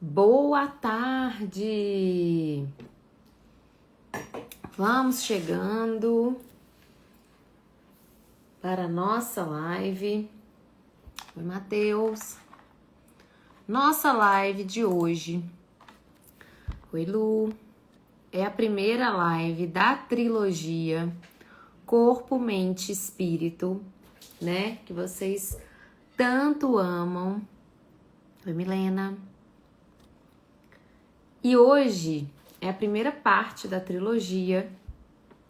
Boa tarde! Vamos chegando para a nossa live. Oi, Matheus. Nossa live de hoje. Oi, Lu. É a primeira live da trilogia Corpo, Mente e Espírito, né? Que vocês tanto amam. Oi, Milena. E hoje é a primeira parte da trilogia,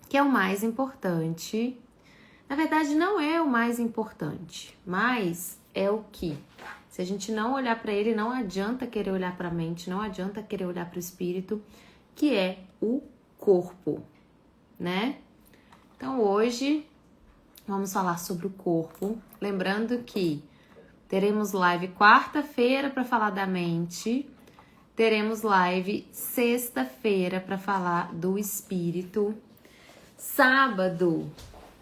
que é o mais importante. Na verdade, não é o mais importante, mas é o que, se a gente não olhar para ele, não adianta querer olhar para a mente, não adianta querer olhar para o espírito, que é o corpo, né? Então, hoje, vamos falar sobre o corpo. Lembrando que teremos live quarta-feira para falar da mente. Teremos live sexta-feira para falar do espírito. Sábado,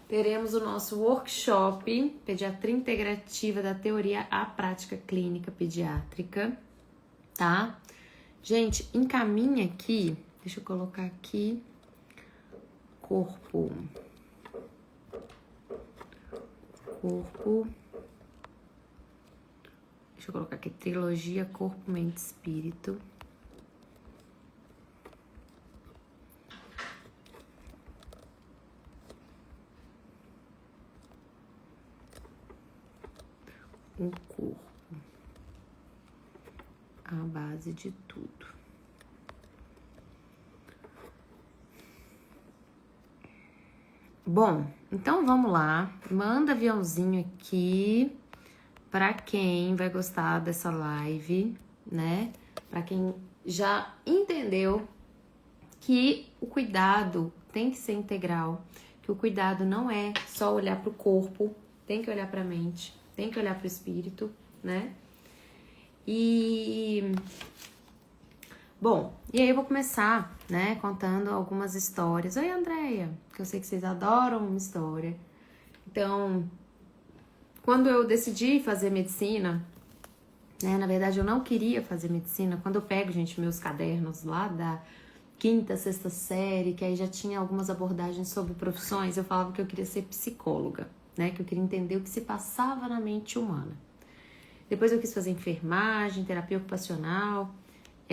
teremos o nosso workshop Pediatria Integrativa da Teoria à Prática Clínica Pediátrica, tá? Gente, encaminha aqui, deixa eu colocar aqui, corpo. Deixa eu colocar aqui, trilogia Corpo, Mente e Espírito. O corpo, a base de tudo. Bom, então vamos lá. Manda aviãozinho aqui para quem vai gostar dessa live, né? Para quem já entendeu que o cuidado tem que ser integral, que o cuidado não é só olhar para o corpo, tem que olhar para a mente, tem que olhar para o espírito, né? Bom, e aí eu vou começar, né, contando algumas histórias. Oi, Andréia, que eu sei que vocês adoram uma história. Então, quando eu decidi fazer medicina, né, na verdade eu não queria fazer medicina. Quando eu pego, gente, meus cadernos lá da quinta, sexta série, que aí já tinha algumas abordagens sobre profissões, eu falava que eu queria ser psicóloga, né, que eu queria entender o que se passava na mente humana. Depois eu quis fazer enfermagem, terapia ocupacional,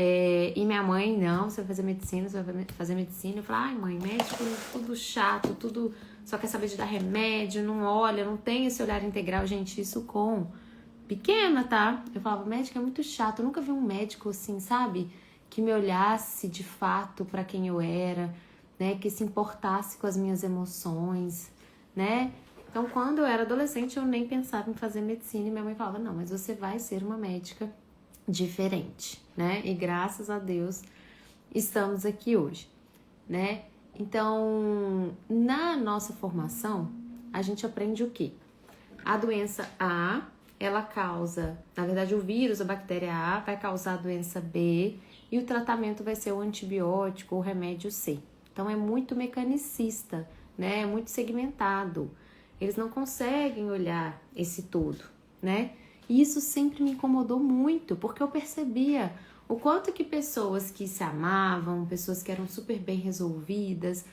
e minha mãe, não, você vai fazer medicina, você vai fazer medicina. Eu falei, ai mãe, médico tudo chato, tudo só quer saber de dar remédio, não olha, não tem esse olhar integral. Gente, isso com pequena, tá? Eu falava, médico é muito chato, eu nunca vi um médico assim, sabe? Que me olhasse de fato pra quem eu era, né? Que se importasse com as minhas emoções, né? Então, quando eu era adolescente, eu nem pensava em fazer medicina e minha mãe falava, não, mas você vai ser uma médica diferente, né? E graças a Deus estamos aqui hoje, né? Então, na nossa formação, a gente aprende o quê? A doença A, ela causa, na verdade, o vírus, a bactéria A, vai causar a doença B e o tratamento vai ser o antibiótico ou o remédio C. Então, é muito mecanicista, né? É muito segmentado. Eles não conseguem olhar esse todo, né? E isso sempre me incomodou muito, porque eu percebia o quanto que pessoas que se amavam, pessoas que eram super bem resolvidas,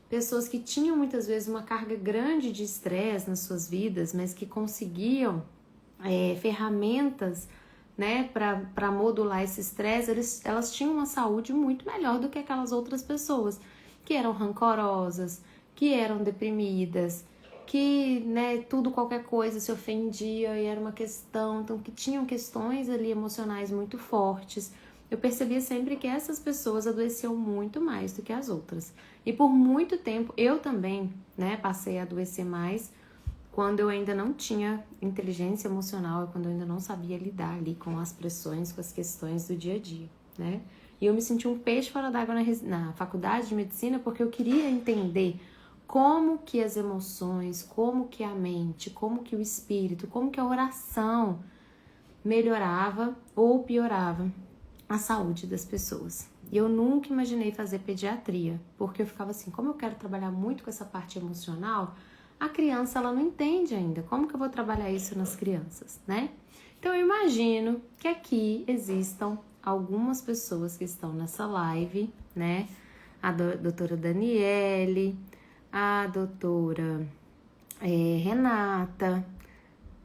pessoas que tinham muitas vezes uma carga grande de estresse nas suas vidas, mas que conseguiam ferramentas, né, para modular esse estresse, elas tinham uma saúde muito melhor do que aquelas outras pessoas que eram rancorosas, que eram deprimidas, que, né, tudo, qualquer coisa se ofendia e era uma questão, então que tinham questões ali emocionais muito fortes. Eu percebia sempre que essas pessoas adoeciam muito mais do que as outras. E por muito tempo, eu também, né, passei a adoecer mais quando eu ainda não tinha inteligência emocional, quando eu ainda não sabia lidar ali com as pressões, com as questões do dia a dia, né? E eu me senti um peixe fora d'água na faculdade de medicina porque eu queria entender como que as emoções, como que a mente, como que o espírito, como que a oração melhorava ou piorava a saúde das pessoas. E eu nunca imaginei fazer pediatria, porque eu ficava assim, como eu quero trabalhar muito com essa parte emocional, a criança ela não entende ainda, como que eu vou trabalhar isso nas crianças, né? Então eu imagino que aqui existam algumas pessoas que estão nessa live, né? A doutora Daniele, a doutora Renata,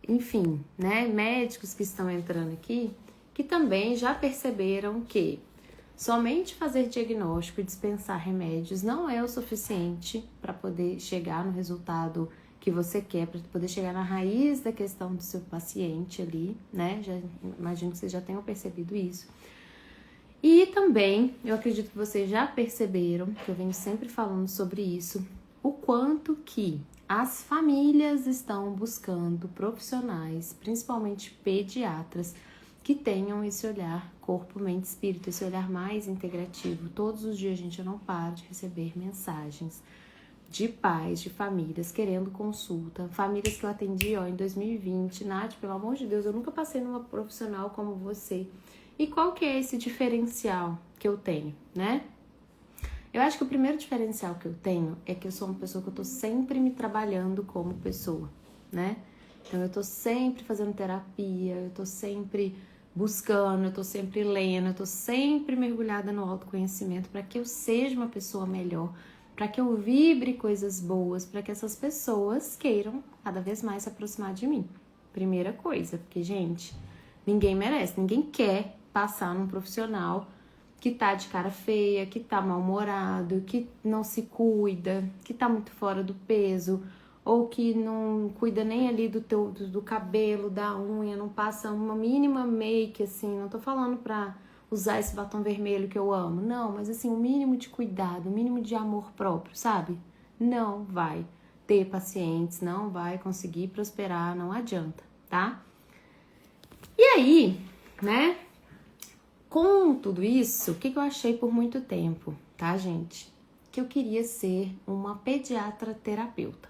enfim, né? Médicos que estão entrando aqui, que também já perceberam que somente fazer diagnóstico e dispensar remédios não é o suficiente para poder chegar no resultado que você quer, para poder chegar na raiz da questão do seu paciente ali, né? Já imagino que vocês já tenham percebido isso. E também, eu acredito que vocês já perceberam, que eu venho sempre falando sobre isso, o quanto que as famílias estão buscando profissionais, principalmente pediatras, que tenham esse olhar corpo, mente, espírito, esse olhar mais integrativo. Todos os dias, gente, eu não paro de receber mensagens de pais, de famílias querendo consulta, famílias que eu atendi em 2020. Nath, pelo amor de Deus, eu nunca passei numa profissional como você. E qual que é esse diferencial que eu tenho, né? Eu acho que o primeiro diferencial que eu tenho é que eu sou uma pessoa que eu tô sempre me trabalhando como pessoa, né? Então eu tô sempre fazendo terapia, eu tô sempre buscando, eu tô sempre lendo, eu tô sempre mergulhada no autoconhecimento para que eu seja uma pessoa melhor, para que eu vibre coisas boas, para que essas pessoas queiram cada vez mais se aproximar de mim. Primeira coisa, porque, gente, ninguém merece, ninguém quer passar num profissional que tá de cara feia, que tá mal-humorado, que não se cuida, que tá muito fora do peso, ou que não cuida nem ali do cabelo, da unha, não passa uma mínima make, assim, não tô falando pra usar esse batom vermelho que eu amo, não, mas assim, o mínimo de cuidado, o mínimo de amor próprio, sabe? Não vai ter pacientes, não vai conseguir prosperar, não adianta, tá? E aí, né? Com tudo isso, o que eu achei por muito tempo, tá, gente? Que eu queria ser uma pediatra terapeuta.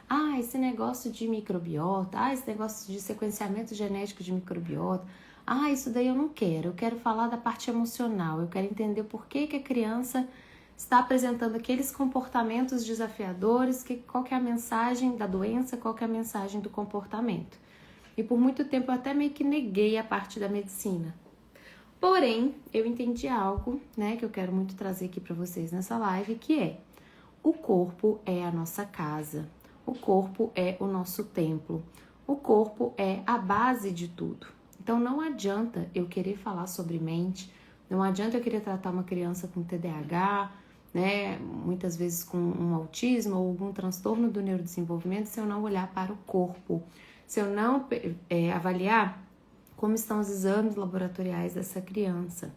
Ah, esse negócio de microbiota, esse negócio de sequenciamento genético de microbiota, isso daí eu não quero. Eu quero falar da parte emocional, eu quero entender por que a criança está apresentando aqueles comportamentos desafiadores, qual que é a mensagem da doença, qual que é a mensagem do comportamento. E por muito tempo eu até meio que neguei a parte da medicina. Porém, eu entendi algo, né, que eu quero muito trazer aqui para vocês nessa live, que é: o corpo é a nossa casa, o corpo é o nosso templo, o corpo é a base de tudo. Então não adianta eu querer falar sobre mente, não adianta eu querer tratar uma criança com TDAH, né, muitas vezes com um autismo ou algum transtorno do neurodesenvolvimento, se eu não olhar para o corpo, se eu não avaliar como estão os exames laboratoriais dessa criança,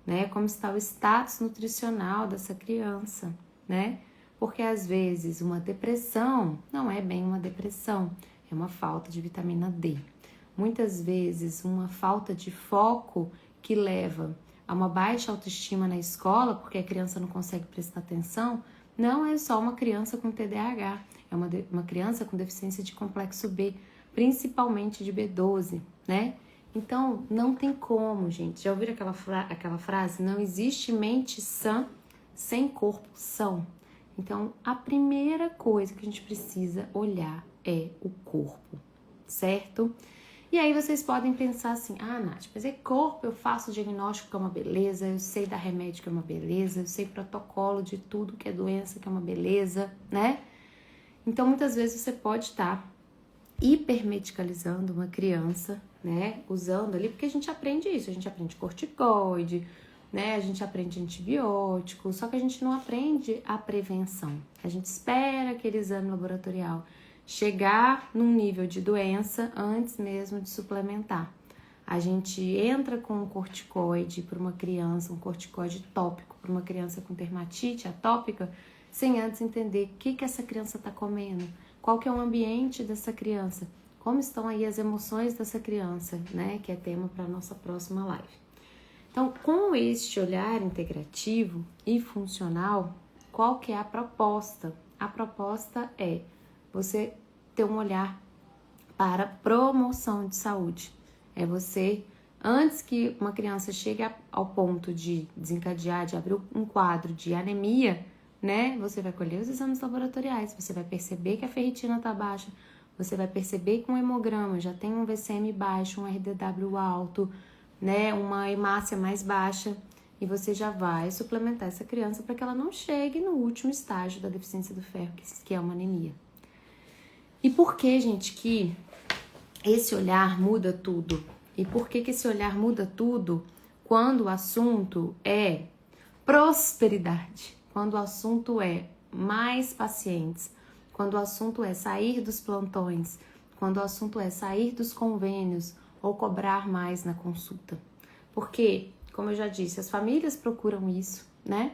né? Como está o status nutricional dessa criança, né? Porque às vezes uma depressão não é bem uma depressão, é uma falta de vitamina D. Muitas vezes uma falta de foco que leva a uma baixa autoestima na escola, porque a criança não consegue prestar atenção, não é só uma criança com TDAH, é uma criança com deficiência de complexo B, principalmente de B12, né? Então, não tem como, gente. Já ouviram aquela frase? Não existe mente sã sem corpo são. Então, a primeira coisa que a gente precisa olhar é o corpo, certo? E aí vocês podem pensar assim: Nath, mas é corpo, eu faço diagnóstico que é uma beleza, eu sei dar remédio que é uma beleza, eu sei protocolo de tudo que é doença que é uma beleza, né? Então, muitas vezes você pode estar hipermedicalizando uma criança, né, usando ali, porque a gente aprende isso, a gente aprende corticoide, né, a gente aprende antibiótico, só que a gente não aprende a prevenção. A gente espera aquele exame laboratorial chegar num nível de doença antes mesmo de suplementar. A gente entra com um corticoide para uma criança, um corticoide tópico para uma criança com dermatite atópica, sem antes entender o que essa criança está comendo, qual que é o ambiente dessa criança, como estão aí as emoções dessa criança, né? Que é tema para a nossa próxima live. Então, com este olhar integrativo e funcional, qual que é a proposta? A proposta é você ter um olhar para promoção de saúde. É você, antes que uma criança chegue ao ponto de desencadear, de abrir um quadro de anemia, né? Você vai colher os exames laboratoriais, você vai perceber que a ferritina está baixa, você vai perceber que um hemograma já tem um VCM baixo, um RDW alto, né, uma hemácia mais baixa, e você já vai suplementar essa criança para que ela não chegue no último estágio da deficiência do ferro, que é uma anemia. E por que, gente, que esse olhar muda tudo? E por que esse olhar muda tudo quando o assunto é prosperidade? Quando o assunto é mais pacientes, quando o assunto é sair dos plantões, quando o assunto é sair dos convênios ou cobrar mais na consulta. Porque, como eu já disse, as famílias procuram isso, né?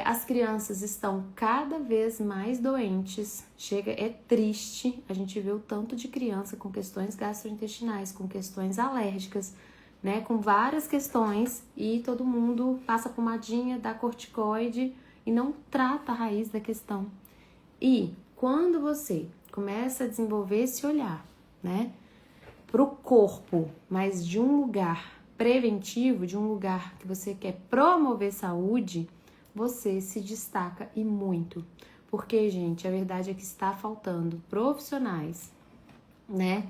As crianças estão cada vez mais doentes. É triste a gente ver o tanto de criança com questões gastrointestinais, com questões alérgicas, né? Com várias questões, e todo mundo passa pomadinha, dá corticoide e não trata a raiz da questão. E quando você começa a desenvolver esse olhar, né, pro corpo, mas de um lugar preventivo, de um lugar que você quer promover saúde, você se destaca e muito. Porque, gente, a verdade é que está faltando profissionais, né,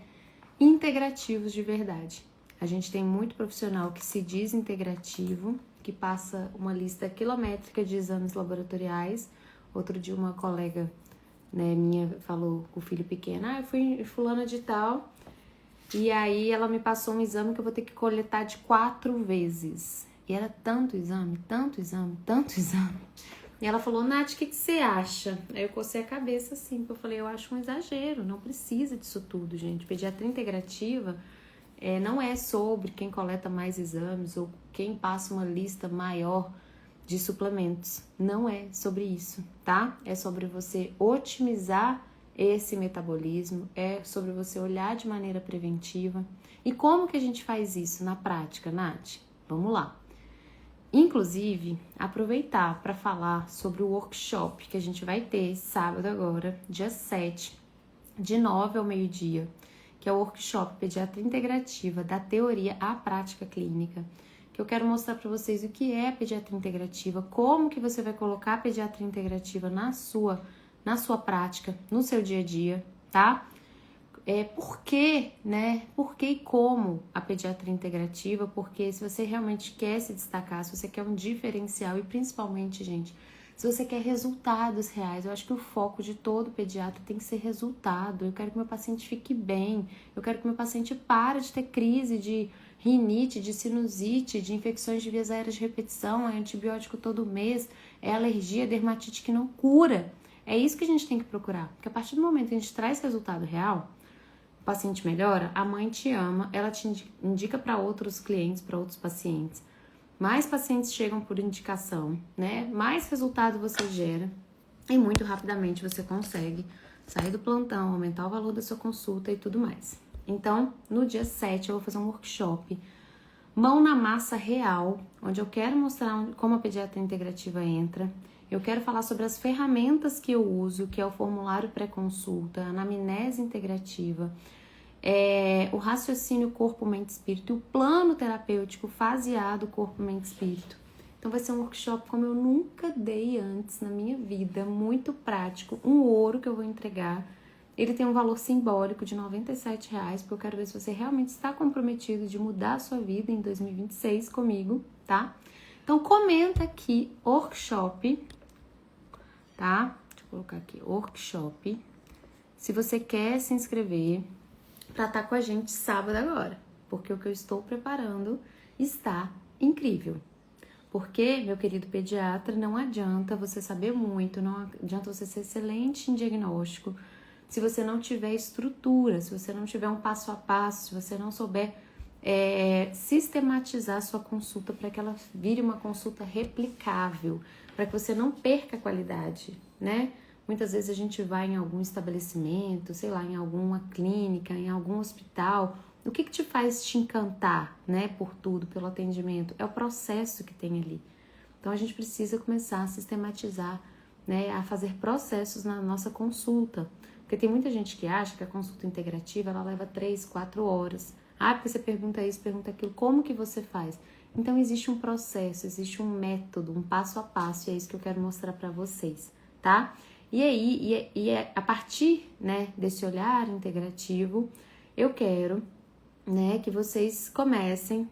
integrativos de verdade. A gente tem muito profissional que se diz integrativo, que passa uma lista quilométrica de exames laboratoriais. Outro dia uma colega, né, minha falou com o filho pequeno, eu fui fulana de tal, e aí ela me passou um exame que eu vou ter que coletar de 4 vezes. E era tanto exame, tanto exame, tanto exame. E ela falou, Nath, o que você acha? Aí eu cocei a cabeça assim, porque eu falei, eu acho um exagero, não precisa disso tudo, gente. Pediatria integrativa não é sobre quem coleta mais exames ou quem passa uma lista maior de suplementos. Não é sobre isso, tá? É sobre você otimizar esse metabolismo, é sobre você olhar de maneira preventiva. E como que a gente faz isso na prática, Nath? Vamos lá. Inclusive, aproveitar para falar sobre o workshop que a gente vai ter sábado agora, dia 7, de 9 ao meio-dia, que é o workshop Pediatria Integrativa, da teoria à prática clínica, que eu quero mostrar para vocês o que é a pediatria integrativa, como que você vai colocar a pediatria integrativa na sua prática, no seu dia a dia, tá? Por que, né? Por que e como a pediatria integrativa? Porque se você realmente quer se destacar, se você quer um diferencial e principalmente, gente, se você quer resultados reais, eu acho que o foco de todo pediatra tem que ser resultado. Eu quero que meu paciente fique bem, eu quero que meu paciente pare de ter crise de rinite, de sinusite, de infecções de vias aéreas de repetição, é antibiótico todo mês, é alergia, dermatite que não cura. É isso que a gente tem que procurar, porque a partir do momento que a gente traz resultado real, o paciente melhora, a mãe te ama, ela te indica para outros clientes, para outros pacientes. Mais pacientes chegam por indicação, né? Mais resultado você gera e muito rapidamente você consegue sair do plantão, aumentar o valor da sua consulta e tudo mais. Então, no dia 7 eu vou fazer um workshop mão na massa real, onde eu quero mostrar como a pediatria integrativa entra. Eu quero falar sobre as ferramentas que eu uso, que é o formulário pré-consulta, a anamnese integrativa, o raciocínio corpo-mente-espírito e o plano terapêutico faseado corpo-mente-espírito. Então vai ser um workshop como eu nunca dei antes na minha vida, muito prático, um ouro que eu vou entregar. Ele tem um valor simbólico de R$ 97, porque eu quero ver se você realmente está comprometido de mudar a sua vida em 2026 comigo, tá? Então comenta aqui, workshop, tá? Deixa eu colocar aqui, workshop, se você quer se inscrever para estar com a gente sábado agora, porque o que eu estou preparando está incrível. Porque, meu querido pediatra, não adianta você saber muito, não adianta você ser excelente em diagnóstico, se você não tiver estrutura, se você não tiver um passo a passo, se você não souber sistematizar a sua consulta para que ela vire uma consulta replicável, para que você não perca a qualidade, né? Muitas vezes a gente vai em algum estabelecimento, sei lá, em alguma clínica, em algum hospital. O que te faz te encantar, né, por tudo, pelo atendimento? É o processo que tem ali. Então a gente precisa começar a sistematizar, né, a fazer processos na nossa consulta. Porque tem muita gente que acha que a consulta integrativa ela leva 3, 4 horas. Porque você pergunta isso, pergunta aquilo, como que você faz? Então existe um processo, existe um método, um passo a passo, e é isso que eu quero mostrar para vocês, tá? E aí, a partir, né, desse olhar integrativo, eu quero né, que vocês comecem.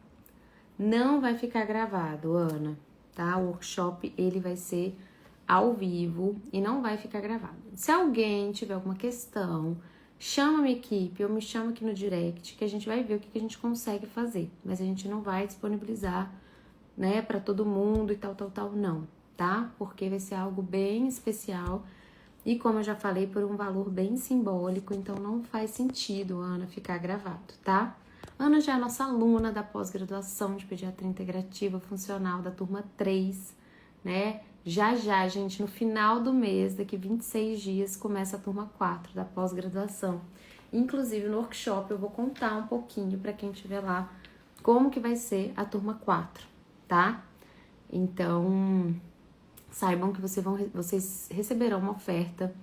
Não vai ficar gravado, Ana, tá? O workshop, ele vai ser ao vivo e não vai ficar gravado. Se alguém tiver alguma questão, chama a minha equipe ou me chama aqui no direct, que a gente vai ver o que a gente consegue fazer. Mas a gente não vai disponibilizar, né, para todo mundo e tal, não, tá? Porque vai ser algo bem especial e, como eu já falei, por um valor bem simbólico, então não faz sentido, Ana, ficar gravado, tá? Ana já é nossa aluna da pós-graduação de Pediatria Integrativa Funcional da turma 3, né? Já, gente, no final do mês, daqui 26 dias, começa a turma 4 da pós-graduação. Inclusive, no workshop eu vou contar um pouquinho para quem estiver lá como que vai ser a turma 4, tá? Então, saibam que vocês receberão uma oferta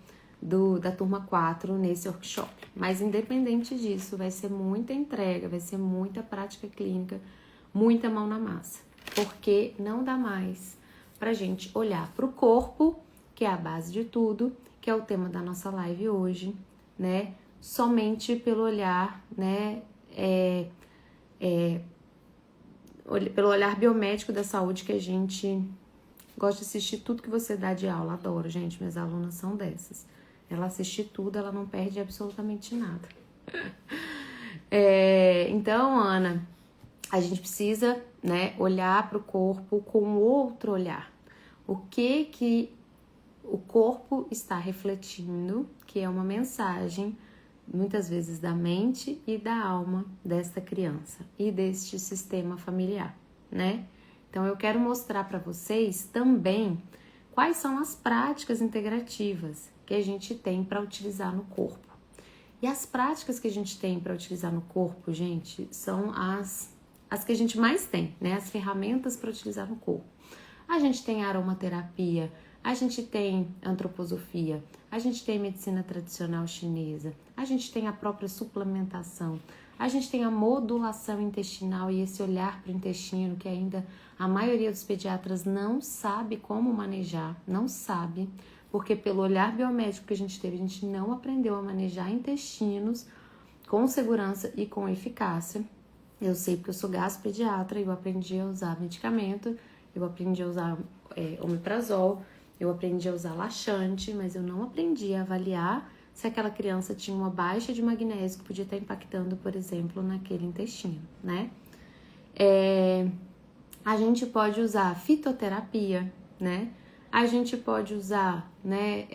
da turma 4 nesse workshop. Mas independente disso, vai ser muita entrega, vai ser muita prática clínica, muita mão na massa. Porque não dá mais pra gente olhar pro corpo, que é a base de tudo, que é o tema da nossa live hoje, né? Somente pelo olhar, né? Pelo olhar biomédico da saúde, que a gente gosta de assistir tudo que você dá de aula. Adoro, gente, minhas alunas são dessas. Ela assiste tudo, ela não perde absolutamente nada. Então, Ana, a gente precisa, né, olhar para o corpo com outro olhar. O que o corpo está refletindo, que é uma mensagem, muitas vezes da mente e da alma desta criança e deste sistema familiar, né? Então, eu quero mostrar para vocês também quais são as práticas integrativas que a gente tem para utilizar no corpo. E as práticas que a gente tem para utilizar no corpo, gente, são as que a gente mais tem, né? As ferramentas para utilizar no corpo. A gente tem aromaterapia, a gente tem antroposofia, a gente tem medicina tradicional chinesa, a gente tem a própria suplementação, a gente tem a modulação intestinal e esse olhar para o intestino que ainda a maioria dos pediatras não sabe como manejar, não sabe, porque pelo olhar biomédico que a gente teve, a gente não aprendeu a manejar intestinos com segurança e com eficácia. Eu sei porque eu sou gastropediatra e eu aprendi a usar medicamento, eu aprendi a usar omeprazol, eu aprendi a usar laxante, mas eu não aprendi a avaliar se aquela criança tinha uma baixa de magnésio que podia estar impactando, por exemplo, naquele intestino, né? A gente pode usar fitoterapia, né? A gente pode usar, né?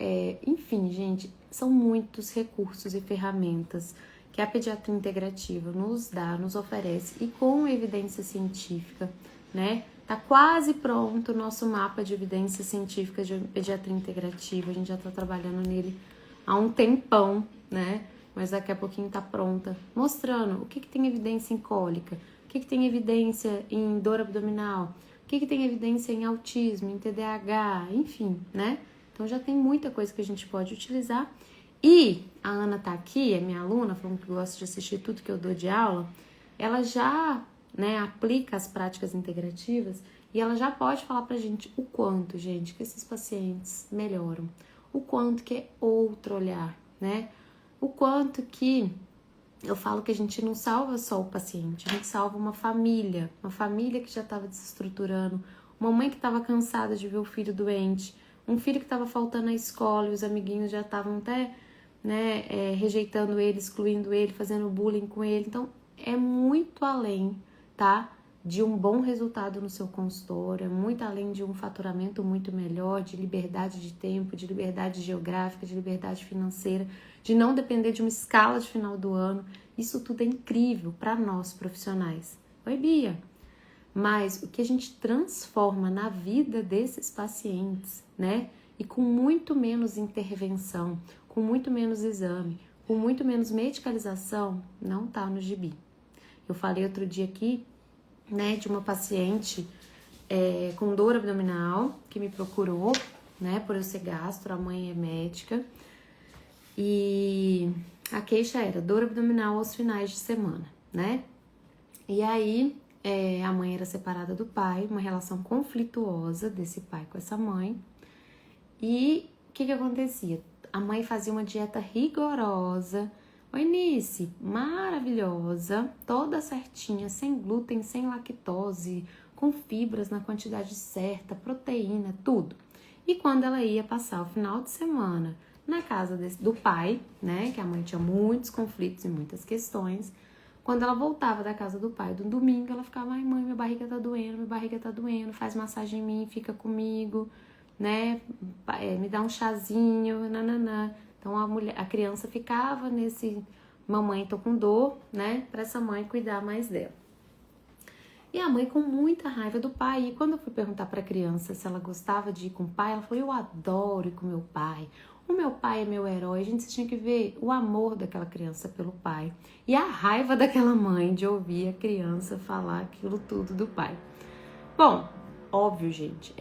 Enfim, gente, são muitos recursos e ferramentas que a pediatria integrativa nos dá, nos oferece e com evidência científica, né? Tá quase pronto o nosso mapa de evidência científica de pediatria integrativa. A gente já tá trabalhando nele há um tempão, né? Mas daqui a pouquinho tá pronta, mostrando o que tem evidência em cólica, o que tem evidência em dor abdominal, o que tem evidência em autismo, em TDAH, enfim, né? Então já tem muita coisa que a gente pode utilizar. E a Ana tá aqui, é minha aluna, falando que gosta de assistir tudo que eu dou de aula. Ela já, né, aplica as práticas integrativas e ela já pode falar pra gente o quanto, gente, que esses pacientes melhoram, o quanto que é outro olhar, né? O quanto que eu falo que a gente não salva só o paciente, a gente salva uma família que já estava desestruturando, uma mãe que estava cansada de ver o filho doente, um filho que estava faltando à escola e os amiguinhos já estavam até, né, rejeitando ele, excluindo ele, fazendo bullying com ele. Então, é muito além, tá? De um bom resultado no seu consultório, é muito além de um faturamento muito melhor, de liberdade de tempo, de liberdade geográfica, de liberdade financeira, de não depender de uma escala de final do ano. Isso tudo é incrível para nós profissionais. Oi, Bia! Mas o que a gente transforma na vida desses pacientes, né? E com muito menos intervenção, com muito menos exame, com muito menos medicalização, não tá no gibi. Eu falei outro dia aqui, né, de uma paciente com dor abdominal que me procurou, né, por eu ser gastro, a mãe é médica, e a queixa era dor abdominal aos finais de semana, né? E aí a mãe era separada do pai, uma relação conflituosa desse pai com essa mãe. E o que acontecia? A mãe fazia uma dieta rigorosa, Oi, Nice, maravilhosa, toda certinha, sem glúten, sem lactose, com fibras na quantidade certa, proteína, tudo. E quando ela ia passar o final de semana na casa do pai, né, que a mãe tinha muitos conflitos e muitas questões, quando ela voltava da casa do pai, do domingo, ela ficava, ai mãe, minha barriga tá doendo, faz massagem em mim, fica comigo, né, me dá um chazinho, nananã. Então a criança ficava nesse, mamãe tô com dor, né, pra essa mãe cuidar mais dela. E a mãe com muita raiva do pai. E quando eu fui perguntar pra criança se ela gostava de ir com o pai, ela falou, eu adoro ir com meu pai. O meu pai é meu herói. A gente tinha que ver o amor daquela criança pelo pai. E a raiva daquela mãe de ouvir a criança falar aquilo tudo do pai. Bom, óbvio, gente,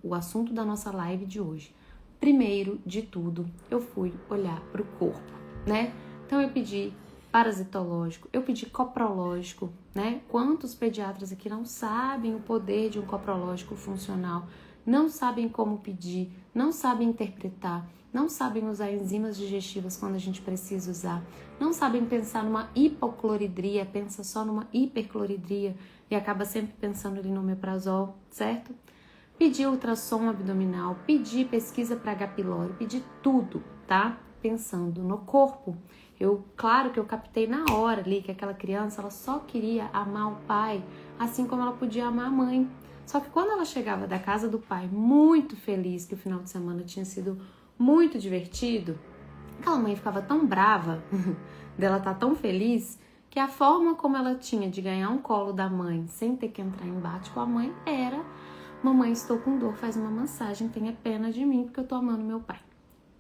o assunto da nossa live de hoje. Primeiro de tudo, eu fui olhar pro corpo, né? Então eu pedi parasitológico, eu pedi coprológico, né? Quantos pediatras aqui não sabem o poder de um coprológico funcional, não sabem como pedir, não sabem interpretar, não sabem usar enzimas digestivas quando a gente precisa usar, não sabem pensar numa hipocloridria, pensa só numa hipercloridria e acaba sempre pensando ali no omeprazol, certo? Pedi ultrassom abdominal, pedi pesquisa para H. pylori, pedi tudo, tá? Pensando no corpo. Claro que eu captei na hora ali que aquela criança, ela só queria amar o pai, assim como ela podia amar a mãe. Só que quando ela chegava da casa do pai, muito feliz, que o final de semana tinha sido muito divertido, aquela mãe ficava tão brava dela estar tão feliz, que a forma como ela tinha de ganhar um colo da mãe sem ter que entrar em embate com a mãe era: mamãe, estou com dor, faz uma massagem, tenha pena de mim porque eu tô amando meu pai,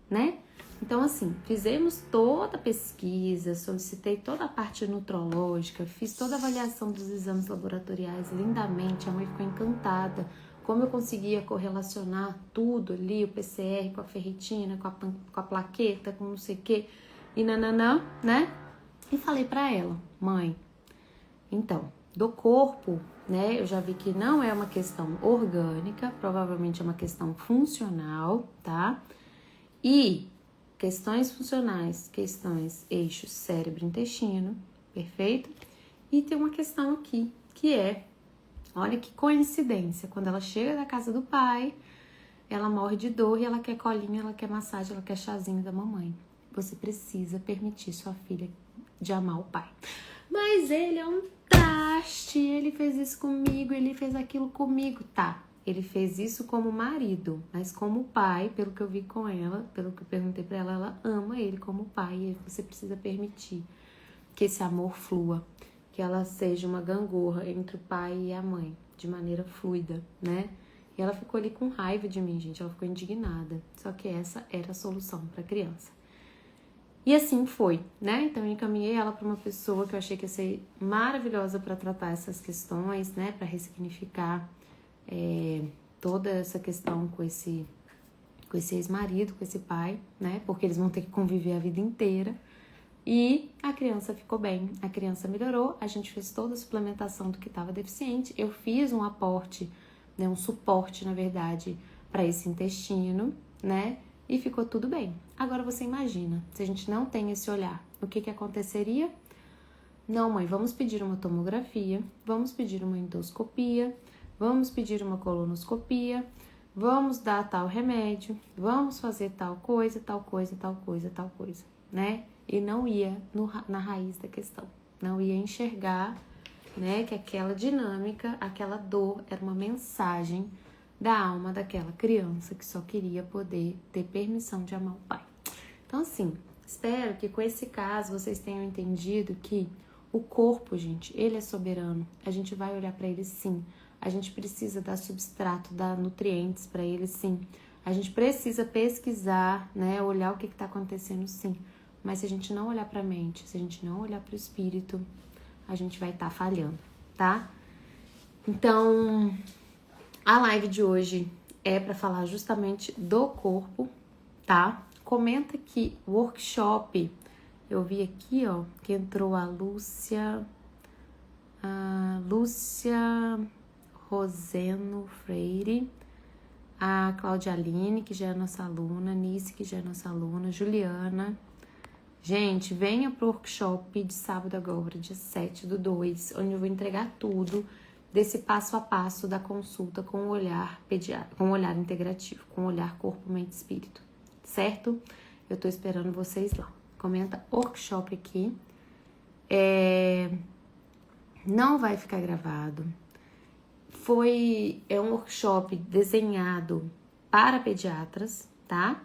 né? Então, assim, fizemos toda a pesquisa, solicitei toda a parte nutrológica, fiz toda a avaliação dos exames laboratoriais lindamente, a mãe ficou encantada, como eu conseguia correlacionar tudo ali, o PCR com a ferritina, com a plaqueta, com não sei o que, e nananã, né? E falei pra ela, mãe, então, do corpo, né, eu já vi que não é uma questão orgânica, provavelmente é uma questão funcional, tá? E questões funcionais, questões eixo cérebro-intestino, perfeito? E tem uma questão aqui, que é, olha que coincidência, quando ela chega da casa do pai, ela morre de dor e ela quer colinha, ela quer massagem, ela quer chazinho da mamãe. Você precisa permitir sua filha de amar o pai. Mas ele é um traste, ele fez isso comigo, ele fez aquilo comigo, tá? Ele fez isso como marido, mas como pai, pelo que eu vi com ela, pelo que eu perguntei pra ela, ela ama ele como pai e você precisa permitir que esse amor flua, que ela seja uma gangorra entre o pai e a mãe, de maneira fluida, né? E ela ficou ali com raiva de mim, gente, ela ficou indignada, só que essa era a solução pra criança. E assim foi, né? Então eu encaminhei ela para uma pessoa que eu achei que ia ser maravilhosa para tratar essas questões, né? Para ressignificar toda essa questão com esse ex-marido, com esse pai, né? Porque eles vão ter que conviver a vida inteira. E a criança ficou bem, a criança melhorou, a gente fez toda a suplementação do que estava deficiente. Eu fiz um aporte, né? Um suporte, na verdade, para esse intestino, né? E ficou tudo bem. Agora você imagina, se a gente não tem esse olhar, o que aconteceria? Não, mãe, vamos pedir uma tomografia, vamos pedir uma endoscopia, vamos pedir uma colonoscopia, vamos dar tal remédio, vamos fazer tal coisa, né? E não ia na raiz da questão, não ia enxergar, né, que aquela dinâmica, aquela dor era uma mensagem da alma daquela criança que só queria poder ter permissão de amar o pai. Então, assim, espero que com esse caso vocês tenham entendido que o corpo, gente, ele é soberano. A gente vai olhar para ele sim. A gente precisa dar substrato, dar nutrientes para ele sim. A gente precisa pesquisar, né, olhar o que está acontecendo sim. Mas se a gente não olhar para a mente, se a gente não olhar para o espírito, a gente vai estar falhando, tá? Então, a live de hoje é para falar justamente do corpo, tá? Comenta aqui, workshop, eu vi aqui, ó, que entrou a Lúcia Roseno Freire, a Claudia Aline, que já é nossa aluna, Nice, que já é nossa aluna, Juliana, Gente, venha pro workshop de sábado agora, dia 7/2, onde eu vou entregar tudo desse passo a passo da consulta com o olhar pediátrico, com o olhar integrativo, com o olhar corpo, mente e espírito, certo? Eu tô esperando vocês lá. Comenta workshop aqui. Não vai ficar gravado. É um workshop desenhado para pediatras, tá?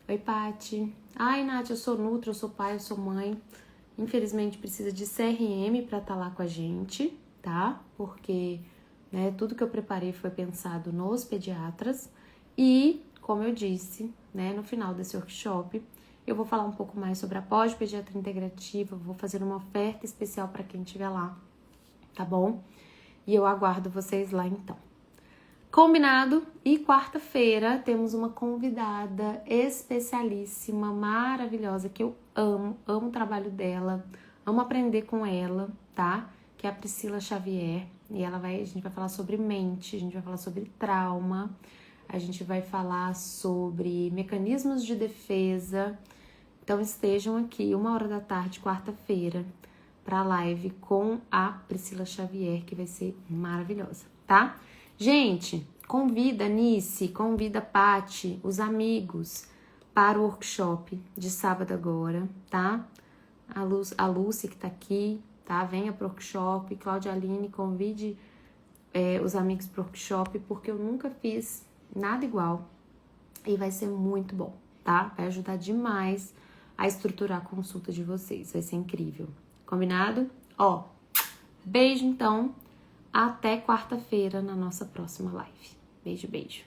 Oi, Pati. Ai, Nath, eu sou Nutra, eu sou pai, eu sou mãe. Infelizmente, precisa de CRM para estar lá com a gente, tá? Porque, né, tudo que eu preparei foi pensado nos pediatras. E, como eu disse, né, no final desse workshop, eu vou falar um pouco mais sobre a pós-pediatria integrativa, vou fazer uma oferta especial para quem estiver lá, tá bom? E eu aguardo vocês lá, então. Combinado? E quarta-feira temos uma convidada especialíssima, maravilhosa, que eu amo o trabalho dela, amo aprender com ela, tá? Que é a Priscila Xavier. E a gente vai falar sobre mente, a gente vai falar sobre trauma, a gente vai falar sobre mecanismos de defesa. Então estejam aqui 1h da tarde, quarta-feira, para a live com a Priscila Xavier, que vai ser maravilhosa, tá? Gente, convida a Nice, convida a Pati, os amigos, para o workshop de sábado agora, tá? A Lúcia que tá aqui, tá? Venha pro workshop. Cláudia Aline, convide os amigos pro workshop, porque eu nunca fiz nada igual e vai ser muito bom, tá? Vai ajudar demais a estruturar a consulta de vocês, vai ser incrível. Combinado? Ó, beijo então, até quarta-feira na nossa próxima live. Beijo, beijo.